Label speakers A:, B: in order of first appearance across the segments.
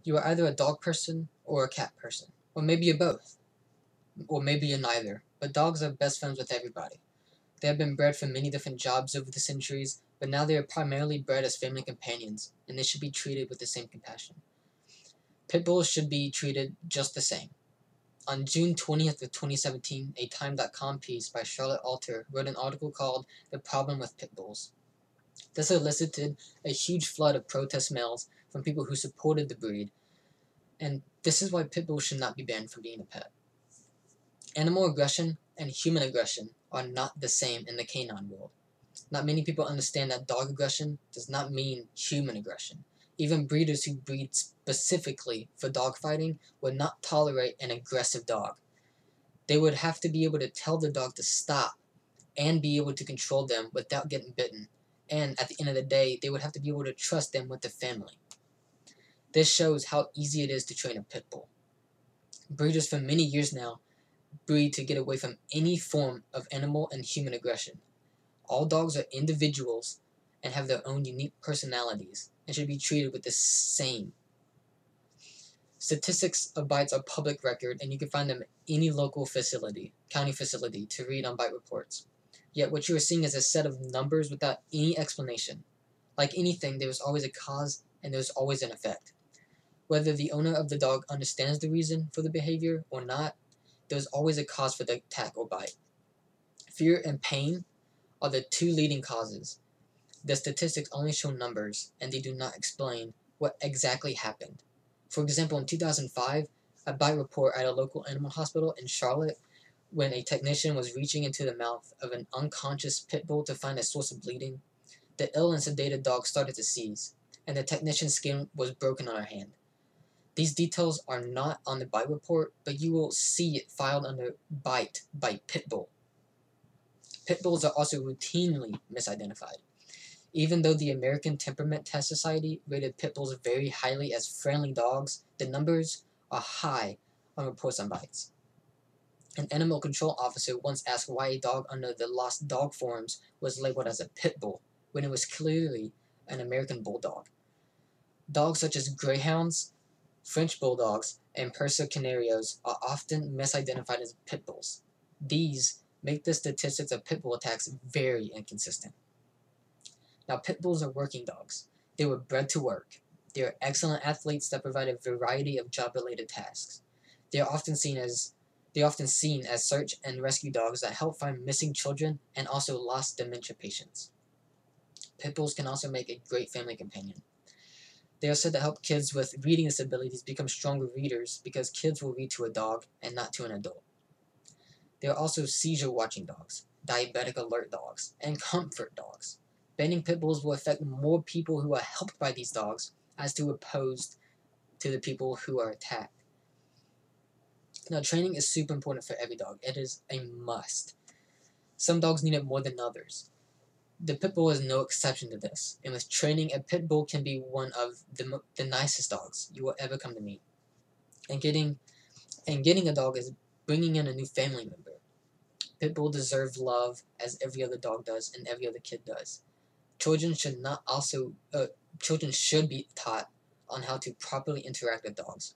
A: You are either a dog person or a cat person, or maybe you're both, or maybe you're neither, but dogs are best friends with everybody. They have been bred for many different jobs over the centuries, but now they are primarily bred as family companions, and they should be treated with the same compassion. Pit bulls should be treated just the same. On June 20th of 2017, a Time.com piece by Charlotte Alter wrote an article called "The Problem with Pit Bulls." This elicited a huge flood of protest mails from people who supported the breed, and this is why pit bulls should not be banned from being a pet. Animal aggression and human aggression are not the same in the canine world. Not many people understand that dog aggression does not mean human aggression. Even breeders who breed specifically for dog fighting would not tolerate an aggressive dog. They would have to be able to tell the dog to stop and be able to control them without getting bitten. And at the end of the day, they would have to be able to trust them with the family. This shows how easy it is to train a pit bull. Breeders for many years now breed to get away from any form of animal and human aggression. All dogs are individuals and have their own unique personalities and should be treated with the same. Statistics of bites are public record, and you can find them at any local facility, county facility, to read on bite reports. Yet what you are seeing is a set of numbers without any explanation. Like anything, there is always a cause and there is always an effect. Whether the owner of the dog understands the reason for the behavior or not, there is always a cause for the attack or bite. Fear and pain are the two leading causes. The statistics only show numbers, and they do not explain what exactly happened. For example, in 2005, a bite report at a local animal hospital in Charlotte, when a technician was reaching into the mouth of an unconscious pit bull to find a source of bleeding, the ill and sedated dog started to seize, and the technician's skin was broken on her hand. These details are not on the bite report, but you will see it filed under bite by pit bull. Pit bulls are also routinely misidentified. Even though the American Temperament Test Society rated pit bulls very highly as friendly dogs, the numbers are high on reports on bites. An animal control officer once asked why a dog under the Lost Dog forums was labeled as a pit bull when it was clearly an American bulldog. Dogs such as greyhounds, French bulldogs, and Persian canarios are often misidentified as pit bulls. These make the statistics of pit bull attacks very inconsistent. Now, pit bulls are working dogs. They were bred to work. They are excellent athletes that provide a variety of job-related tasks. They are often seen as search and rescue dogs that help find missing children and also lost dementia patients. Pit bulls can also make a great family companion. They are said to help kids with reading disabilities become stronger readers because kids will read to a dog and not to an adult. They are also seizure-watching dogs, diabetic alert dogs, and comfort dogs. Banning pit bulls will affect more people who are helped by these dogs as to opposed to the people who are attacked. Now, training is super important for every dog. It is a must. Some dogs need it more than others. The pit bull is no exception to this, and with training, a pit bull can be one of the nicest dogs you will ever come to meet. And getting a dog is bringing in a new family member. Pit bull deserve love as every other dog does and every other kid does. Children should be taught on how to properly interact with dogs.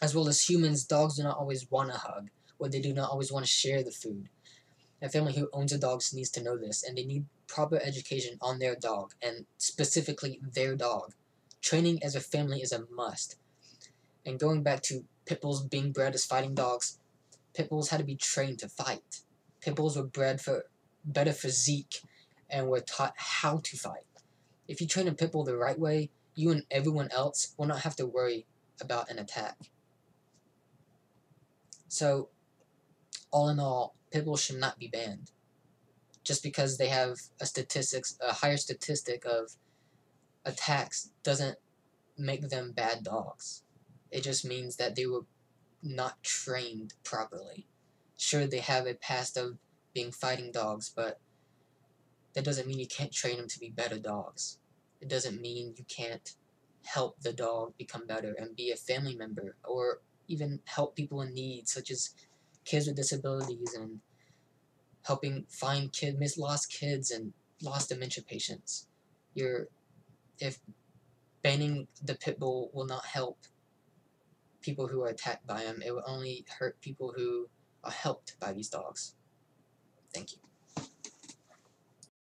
A: As well as humans, dogs do not always want a hug, or they do not always want to share the food. A family who owns a dog needs to know this, and they need proper education on their dog, and specifically their dog. Training as a family is a must. And going back to pit bulls being bred as fighting dogs, pit bulls had to be trained to fight. Pit bulls were bred for better physique and were taught how to fight. If you train a pit bull the right way, you and everyone else will not have to worry about an attack. So, all in all, pit bulls should not be banned. Just because they have a higher statistic of attacks doesn't make them bad dogs. It just means that they were not trained properly. Sure, they have a past of being fighting dogs, but that doesn't mean you can't train them to be better dogs. It doesn't mean you can't help the dog become better and be a family member, or even help people in need, such as kids with disabilities, and helping find lost kids and lost dementia patients. If banning the pit bull will not help people who are attacked by him. It will only hurt people who are helped by these dogs. Thank you.